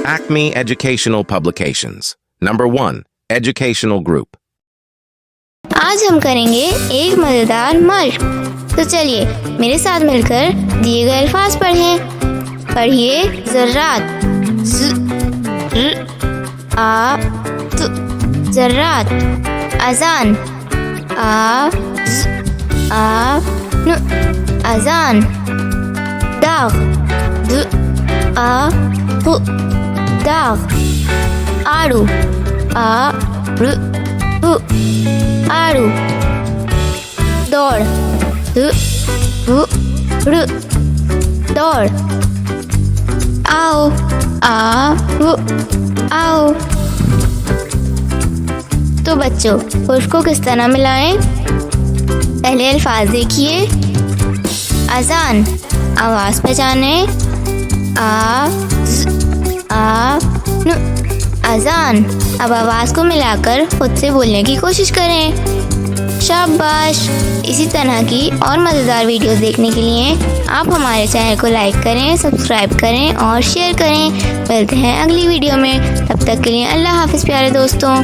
Acme Educational Publications. Number 1. Educational Group. आज हम करेंगे एक मजेदार मश्क। तो चलिए मेरे साथ मिलकर दिए गए अल्फाज पढ़ें। पढ़िए ज़र्रात। ज़र्रात। अजान। अजान। दाग। दाग। आड़ू। आड़ू। दौड़। दौड़। आओ। आओ। तो बच्चों हुर्फ को किस तरह मिलाएं? पहले अल्फाज देखिए। अजान आवाज पहचाने। अजान। अब आवाज को मिलाकर खुद से बोलने की कोशिश करें। शाबाश। इसी तरह की और मज़ेदार वीडियोस देखने के लिए आप हमारे चैनल को लाइक करें, सब्सक्राइब करें और शेयर करें। मिलते हैं अगली वीडियो में, तब तक के लिए अल्लाह हाफिज़ प्यारे दोस्तों।